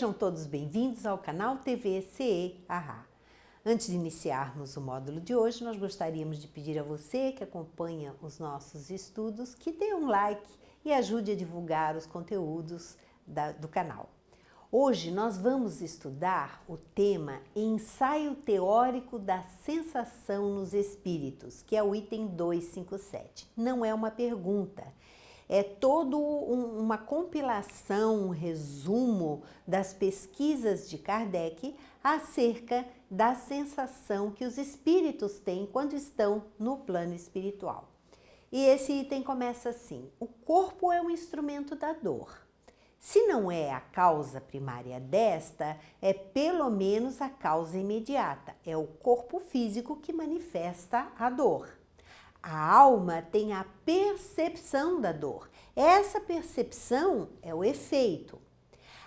Sejam todos bem-vindos ao canal TV CE Arra. Antes de iniciarmos o módulo de hoje, nós gostaríamos de pedir a você que acompanha os nossos estudos que dê um like e ajude a divulgar os conteúdos do canal. Hoje nós vamos estudar o tema Ensaio Teórico da Sensação nos Espíritos, que é o item 257. Não é uma pergunta. É todo uma compilação, um resumo das pesquisas de Kardec acerca da sensação que os espíritos têm quando estão no plano espiritual. E esse item começa assim: o corpo é um instrumento da dor. Se não é a causa primária desta, é pelo menos a causa imediata. É o corpo físico que manifesta a dor. A alma tem a percepção da dor. Essa percepção é o efeito.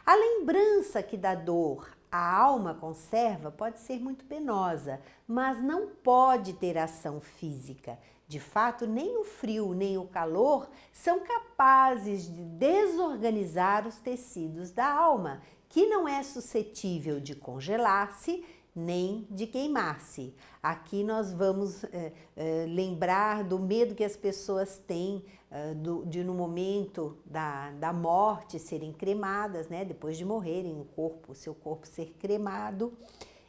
A lembrança que da dor a alma conserva pode ser muito penosa, mas não pode ter ação física. De fato, nem o frio nem o calor são capazes de desorganizar os tecidos da alma, que não é suscetível de congelar-se nem de queimar-se. Aqui nós vamos lembrar do medo que as pessoas têm de no momento da morte serem cremadas, né? Depois de morrerem, o seu corpo ser cremado.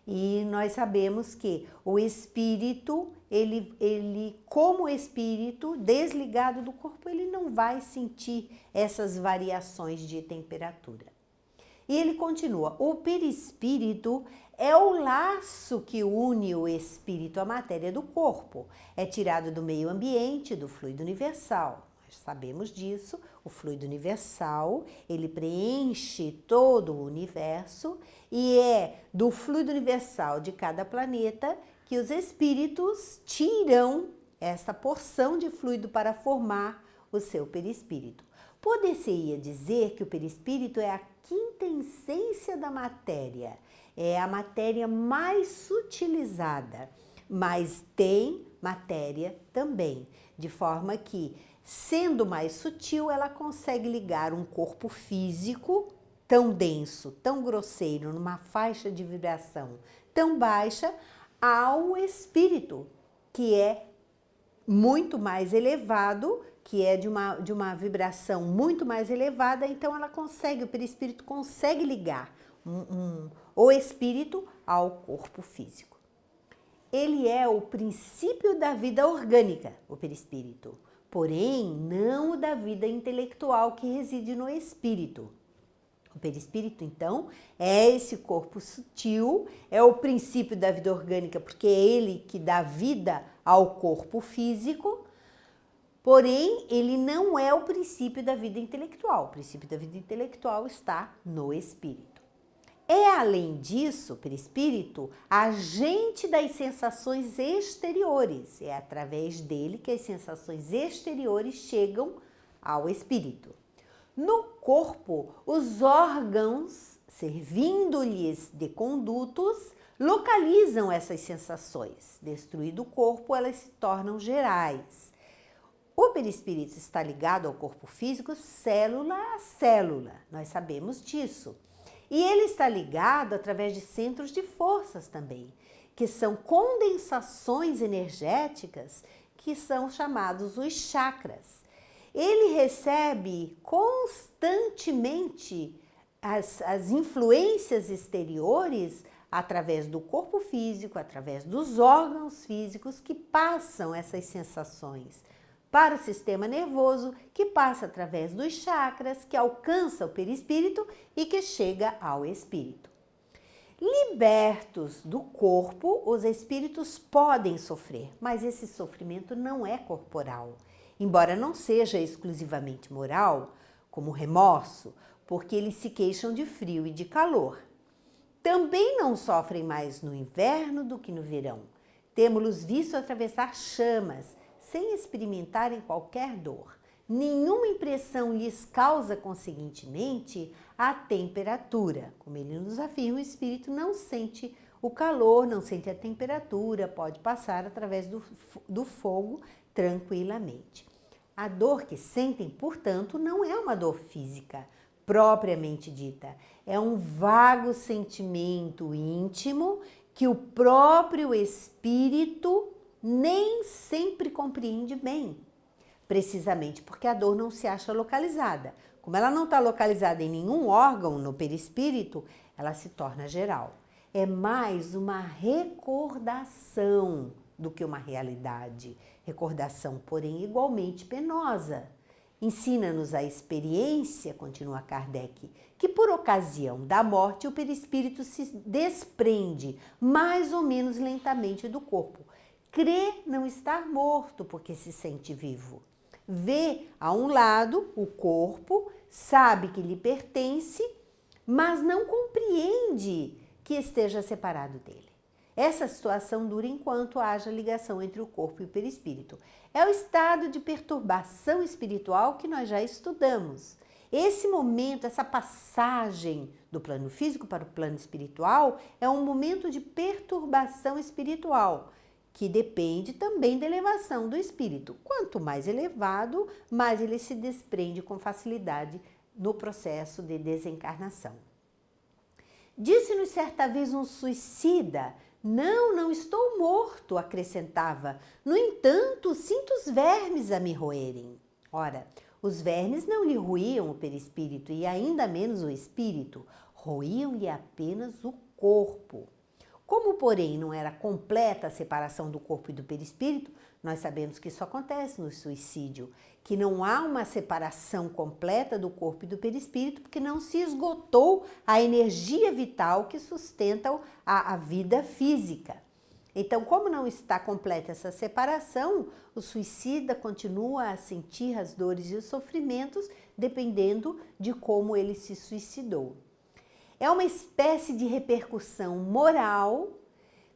E nós sabemos que o espírito, ele como espírito desligado do corpo, ele não vai sentir essas variações de temperatura. E ele continua: o perispírito é o laço que une o espírito à matéria do corpo. É tirado do meio ambiente, do fluido universal. Nós sabemos disso. O fluido universal, ele preenche todo o universo e é do fluido universal de cada planeta que os espíritos tiram essa porção de fluido para formar o seu perispírito. Poder-se-ia dizer que o perispírito é a quinta essência da matéria, é a matéria mais sutilizada, mas tem matéria também, de forma que, sendo mais sutil, ela consegue ligar um corpo físico tão denso, tão grosseiro, numa faixa de vibração tão baixa, ao espírito, que é muito mais elevado, que é de uma vibração muito mais elevada. Então o perispírito consegue ligar o espírito ao corpo físico. Ele é o princípio da vida orgânica, o perispírito, porém não o da vida intelectual que reside no espírito. O perispírito, então, é esse corpo sutil, é o princípio da vida orgânica, porque é ele que dá vida ao corpo físico, porém, ele não é o princípio da vida intelectual. O princípio da vida intelectual está no espírito. É, além disso, o perispírito, agente das sensações exteriores. É através dele que as sensações exteriores chegam ao espírito. No corpo, os órgãos, servindo-lhes de condutos, localizam essas sensações. Destruído o corpo, elas se tornam gerais. O perispírito está ligado ao corpo físico célula a célula, nós sabemos disso. E ele está ligado através de centros de forças também, que são condensações energéticas que são chamados os chakras. Ele recebe constantemente as influências exteriores através do corpo físico, através dos órgãos físicos que passam essas sensações para o sistema nervoso, que passa através dos chakras, que alcança o perispírito e que chega ao espírito. Libertos do corpo, os espíritos podem sofrer, mas esse sofrimento não é corporal, embora não seja exclusivamente moral, como remorso, porque eles se queixam de frio e de calor. Também não sofrem mais no inverno do que no verão. Temos-los visto atravessar chamas, sem experimentarem qualquer dor. Nenhuma impressão lhes causa, conseguintemente, a temperatura. Como ele nos afirma, o espírito não sente o calor, não sente a temperatura, pode passar através do fogo tranquilamente. A dor que sentem, portanto, não é uma dor física, propriamente dita. É um vago sentimento íntimo que o próprio espírito nem sempre compreende bem, precisamente porque a dor não se acha localizada. Como ela não está localizada em nenhum órgão no perispírito, ela se torna geral. É mais uma recordação do que uma realidade. Recordação, porém, igualmente penosa. Ensina-nos a experiência, continua Kardec, que por ocasião da morte o perispírito se desprende mais ou menos lentamente do corpo. Crê não estar morto porque se sente vivo. Vê a um lado o corpo, sabe que lhe pertence, mas não compreende que esteja separado dele. Essa situação dura enquanto haja ligação entre o corpo e o perispírito. É o estado de perturbação espiritual que nós já estudamos. Esse momento, essa passagem do plano físico para o plano espiritual é um momento de perturbação espiritual, que depende também da elevação do espírito. Quanto mais elevado, mais ele se desprende com facilidade no processo de desencarnação. Disse-nos certa vez um suicida: não estou morto, acrescentava. No entanto, sinto os vermes a me roerem. Ora, os vermes não lhe roíam o perispírito e ainda menos o espírito, roíam-lhe apenas o corpo. Como, porém, não era completa a separação do corpo e do perispírito, nós sabemos que isso acontece no suicídio, que não há uma separação completa do corpo e do perispírito, porque não se esgotou a energia vital que sustenta a vida física. Então, como não está completa essa separação, o suicida continua a sentir as dores e os sofrimentos, dependendo de como ele se suicidou. É uma espécie de repercussão moral,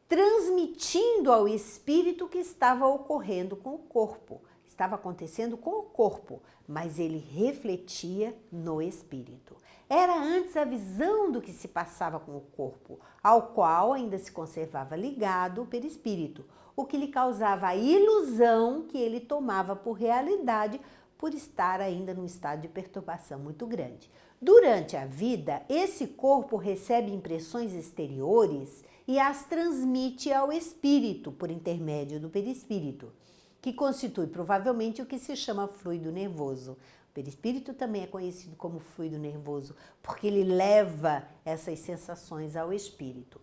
transmitindo ao espírito o que estava ocorrendo com o corpo. Estava acontecendo com o corpo, mas ele refletia no espírito. Era antes a visão do que se passava com o corpo, ao qual ainda se conservava ligado o perispírito, o que lhe causava a ilusão que ele tomava por realidade, por estar ainda num estado de perturbação muito grande. Durante a vida, esse corpo recebe impressões exteriores e as transmite ao espírito por intermédio do perispírito, que constitui provavelmente o que se chama fluido nervoso. O perispírito também é conhecido como fluido nervoso, porque ele leva essas sensações ao espírito.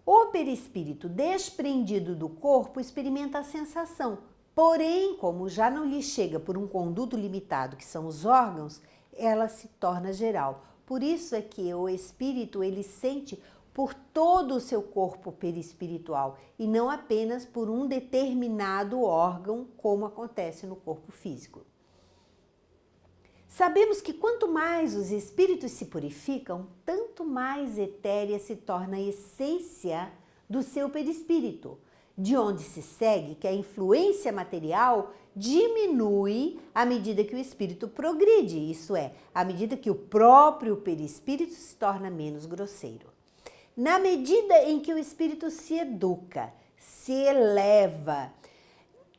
O perispírito desprendido do corpo experimenta a sensação, porém, como já não lhe chega por um conduto limitado, que são os órgãos, ela se torna geral. Por isso é que o espírito ele sente por todo o seu corpo perispiritual e não apenas por um determinado órgão, como acontece no corpo físico. Sabemos que quanto mais os espíritos se purificam, tanto mais etérea se torna a essência do seu perispírito, de onde se segue que a influência material diminui à medida que o espírito progride, isso é, à medida que o próprio perispírito se torna menos grosseiro. Na medida em que o espírito se educa, se eleva,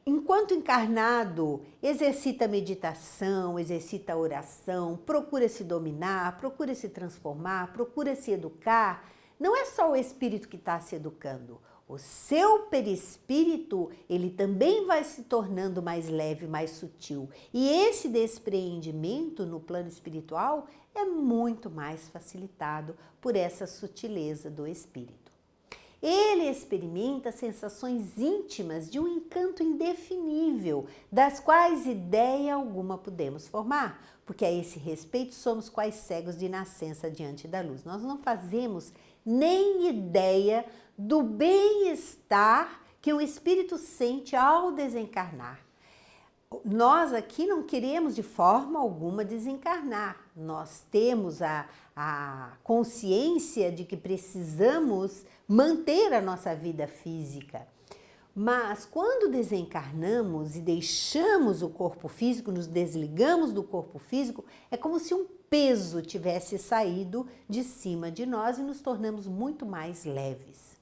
enquanto encarnado, exercita a meditação, exercita a oração, procura se dominar, procura se transformar, procura se educar, não é só o espírito que está se educando. O seu perispírito, ele também vai se tornando mais leve, mais sutil. E esse despreendimento no plano espiritual é muito mais facilitado por essa sutileza do espírito. Ele experimenta sensações íntimas de um encanto indefinível, das quais ideia alguma podemos formar, porque a esse respeito somos quais cegos de nascença diante da luz. Nós não fazemos nem ideia do bem-estar que o espírito sente ao desencarnar. Nós aqui não queremos de forma alguma desencarnar. Nós temos a consciência de que precisamos manter a nossa vida física. Mas quando desencarnamos e deixamos o corpo físico, nos desligamos do corpo físico, é como se um peso tivesse saído de cima de nós e nos tornamos muito mais leves.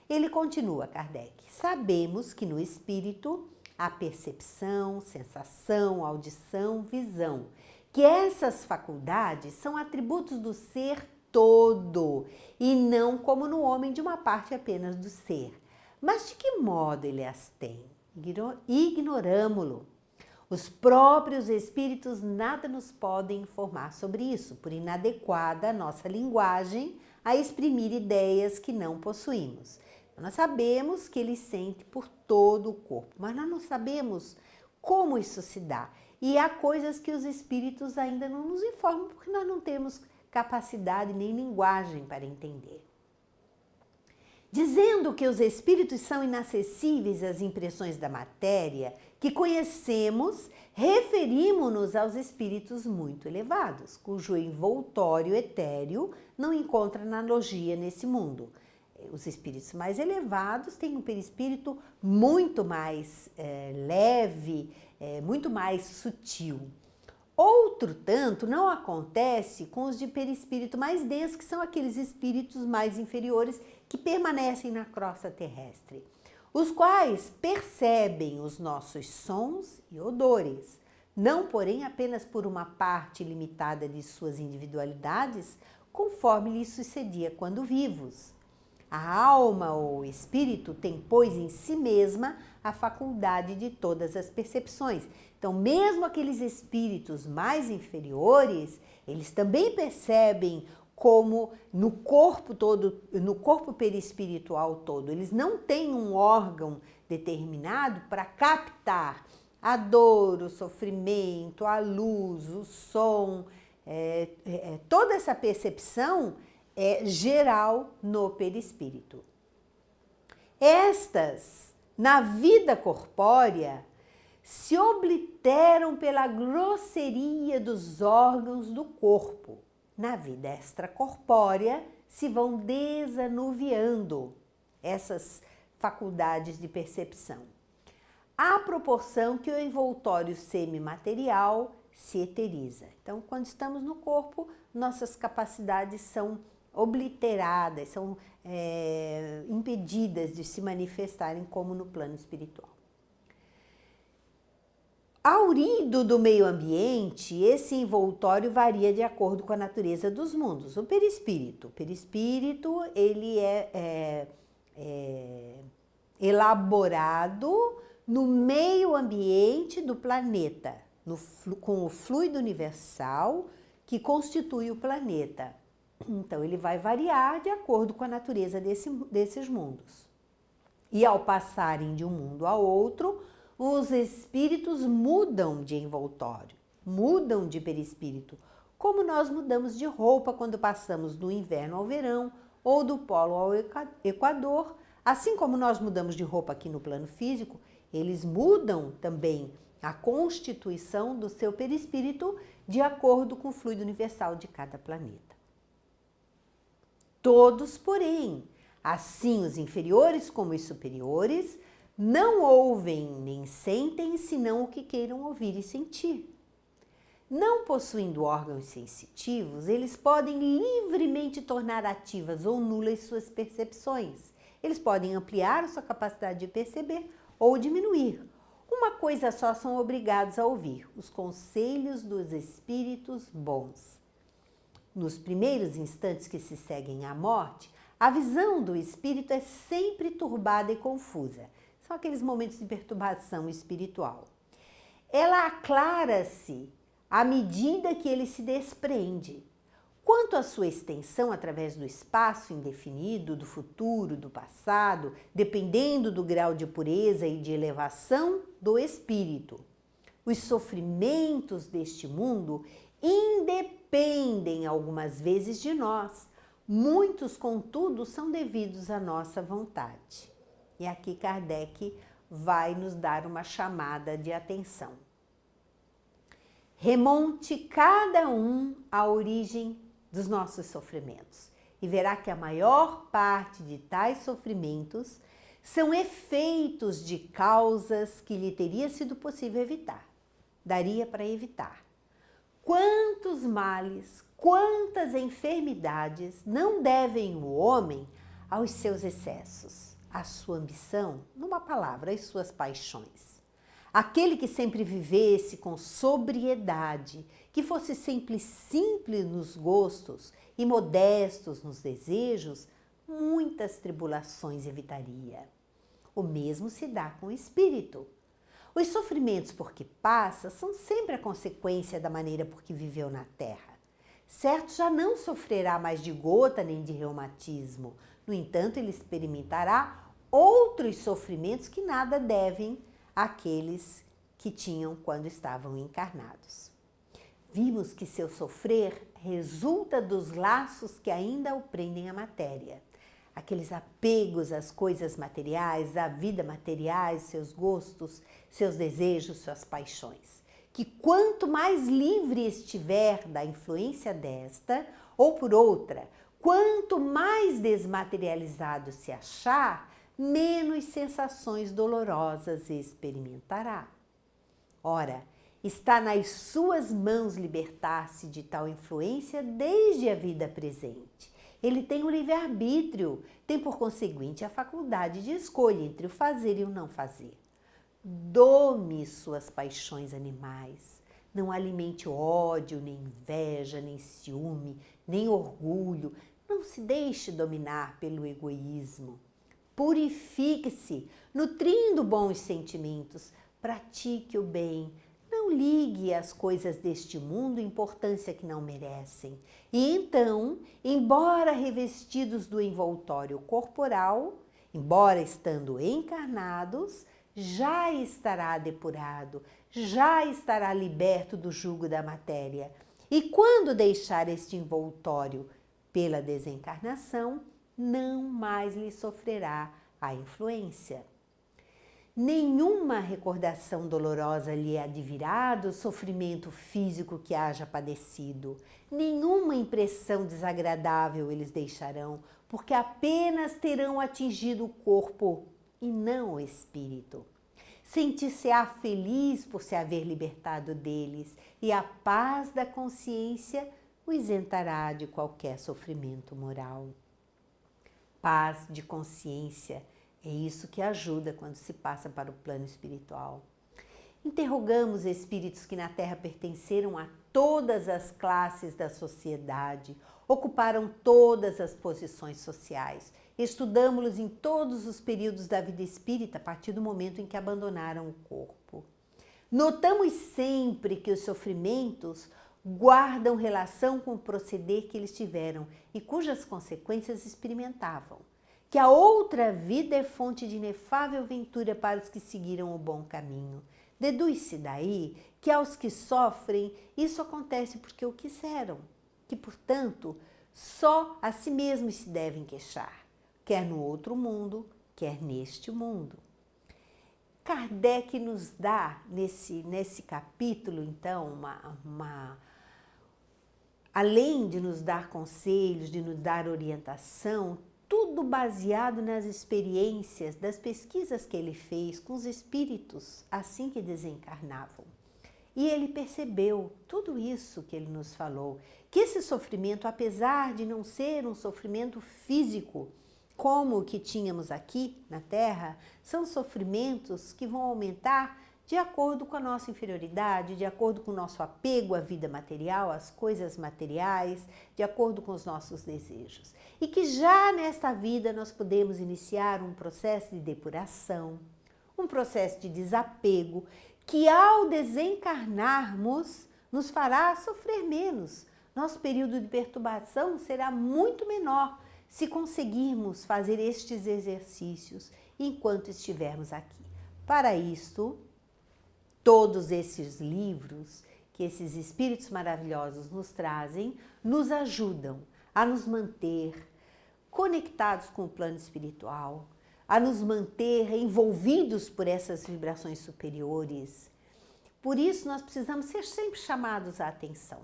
Ele continua, Kardec, sabemos que no espírito há percepção, sensação, audição, visão, que essas faculdades são atributos do ser todo e não como no homem de uma parte apenas do ser. Mas de que modo ele as tem? Ignoramo-lo. Os próprios espíritos nada nos podem informar sobre isso, por inadequada a nossa linguagem a exprimir ideias que não possuímos. Nós sabemos que ele sente por todo o corpo, mas nós não sabemos como isso se dá. E há coisas que os espíritos ainda não nos informam, porque nós não temos capacidade nem linguagem para entender. Dizendo que os espíritos são inacessíveis às impressões da matéria que conhecemos, referimos-nos aos espíritos muito elevados, cujo envoltório etéreo não encontra analogia nesse mundo. Os espíritos mais elevados têm um perispírito muito mais leve, muito mais sutil. Outro tanto não acontece com os de perispírito mais denso, que são aqueles espíritos mais inferiores que permanecem na crosta terrestre, os quais percebem os nossos sons e odores, não porém apenas por uma parte limitada de suas individualidades, conforme lhes sucedia quando vivos. A alma ou espírito tem, pois, em si mesma a faculdade de todas as percepções. Então, mesmo aqueles espíritos mais inferiores, eles também percebem como no corpo todo, no corpo perispiritual todo, eles não têm um órgão determinado para captar a dor, o sofrimento, a luz, o som, toda essa percepção é geral no perispírito. Estas, na vida corpórea, se obliteram pela grosseria dos órgãos do corpo. Na vida extracorpórea, se vão desanuviando essas faculdades de percepção, à proporção que o envoltório semimaterial se eteriza. Então, quando estamos no corpo, nossas capacidades são obliteradas, são impedidas de se manifestarem como no plano espiritual. Aurido do meio ambiente, esse envoltório varia de acordo com a natureza dos mundos. O perispírito ele é elaborado no meio ambiente do planeta, com o fluido universal que constitui o planeta. Então, ele vai variar de acordo com a natureza desses mundos. E ao passarem de um mundo a outro, os espíritos mudam de envoltório, mudam de perispírito, como nós mudamos de roupa quando passamos do inverno ao verão ou do polo ao equador. Assim como nós mudamos de roupa aqui no plano físico, eles mudam também a constituição do seu perispírito de acordo com o fluido universal de cada planeta. Todos, porém, assim os inferiores como os superiores, não ouvem nem sentem senão o que queiram ouvir e sentir. Não possuindo órgãos sensitivos, eles podem livremente tornar ativas ou nulas suas percepções. Eles podem ampliar a sua capacidade de perceber ou diminuir. Uma coisa só são obrigados a ouvir: os conselhos dos espíritos bons. Nos primeiros instantes que se seguem à morte, a visão do espírito é sempre turbada e confusa. São aqueles momentos de perturbação espiritual. Ela aclara-se à medida que ele se desprende. Quanto à sua extensão através do espaço indefinido, do futuro, do passado, dependendo do grau de pureza e de elevação do espírito. Os sofrimentos deste mundo independem algumas vezes de nós. Muitos, contudo, são devidos à nossa vontade. E aqui Kardec vai nos dar uma chamada de atenção. Remonte cada um à origem dos nossos sofrimentos e verá que a maior parte de tais sofrimentos são efeitos de causas que lhe teria sido possível evitar. Daria para evitar. Quantos males, quantas enfermidades não devem o homem aos seus excessos, à sua ambição, numa palavra, às suas paixões. Aquele que sempre vivesse com sobriedade, que fosse sempre simples nos gostos e modestos nos desejos, muitas tribulações evitaria. O mesmo se dá com o espírito. Os sofrimentos por que passa são sempre a consequência da maneira por que viveu na terra. Certo, já não sofrerá mais de gota nem de reumatismo. No entanto, ele experimentará outros sofrimentos que nada devem àqueles que tinham quando estavam encarnados. Vimos que seu sofrer resulta dos laços que ainda o prendem à matéria. Aqueles apegos às coisas materiais, à vida materiais, seus gostos, seus desejos, suas paixões. Que quanto mais livre estiver da influência desta ou por outra, quanto mais desmaterializado se achar, menos sensações dolorosas experimentará. Ora, está nas suas mãos libertar-se de tal influência desde a vida presente. Ele tem o livre-arbítrio, tem por conseguinte a faculdade de escolha entre o fazer e o não fazer. Dome suas paixões animais, não alimente ódio, nem inveja, nem ciúme, nem orgulho, não se deixe dominar pelo egoísmo. Purifique-se, nutrindo bons sentimentos, pratique o bem, não ligue às coisas deste mundo importância que não merecem. E então, embora revestidos do envoltório corporal, embora estando encarnados, já estará depurado, já estará liberto do jugo da matéria. E quando deixar este envoltório pela desencarnação, não mais lhe sofrerá a influência. Nenhuma recordação dolorosa lhe advirá do sofrimento físico que haja padecido. Nenhuma impressão desagradável eles deixarão, porque apenas terão atingido o corpo e não o espírito. Sentir-se-á feliz por se haver libertado deles, e a paz da consciência o isentará de qualquer sofrimento moral. Paz de consciência. É isso que ajuda quando se passa para o plano espiritual. Interrogamos espíritos que na Terra pertenceram a todas as classes da sociedade, ocuparam todas as posições sociais. Estudamos-los em todos os períodos da vida espírita, a partir do momento em que abandonaram o corpo. Notamos sempre que os sofrimentos guardam relação com o proceder que eles tiveram e cujas consequências experimentavam. Que a outra vida é fonte de inefável ventura para os que seguiram o bom caminho. Deduz-se daí que aos que sofrem isso acontece porque o quiseram, que, portanto, só a si mesmos se devem queixar, quer no outro mundo, quer neste mundo. Kardec nos dá, nesse capítulo, então, além de nos dar conselhos, de nos dar orientação, tudo baseado nas experiências das pesquisas que ele fez com os espíritos assim que desencarnavam. E ele percebeu tudo isso que ele nos falou, que esse sofrimento, apesar de não ser um sofrimento físico, como o que tínhamos aqui na Terra, são sofrimentos que vão aumentar de acordo com a nossa inferioridade, de acordo com o nosso apego à vida material, às coisas materiais, de acordo com os nossos desejos. E que já nesta vida nós podemos iniciar um processo de depuração, um processo de desapego, que ao desencarnarmos nos fará sofrer menos. Nosso período de perturbação será muito menor se conseguirmos fazer estes exercícios enquanto estivermos aqui. Para isto, todos esses livros que esses espíritos maravilhosos nos trazem, nos ajudam a nos manter conectados com o plano espiritual, a nos manter envolvidos por essas vibrações superiores. Por isso, nós precisamos ser sempre chamados à atenção,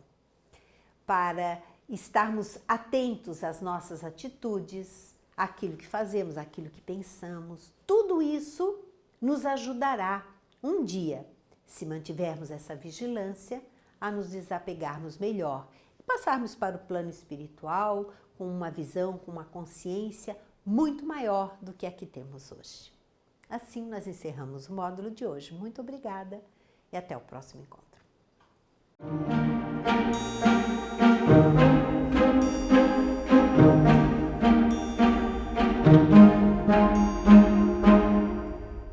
para estarmos atentos às nossas atitudes, àquilo que fazemos, àquilo que pensamos. Tudo isso nos ajudará um dia, se mantivermos essa vigilância, a nos desapegarmos melhor e passarmos para o plano espiritual com uma visão, com uma consciência muito maior do que a que temos hoje. Assim nós encerramos o módulo de hoje. Muito obrigada e até o próximo encontro.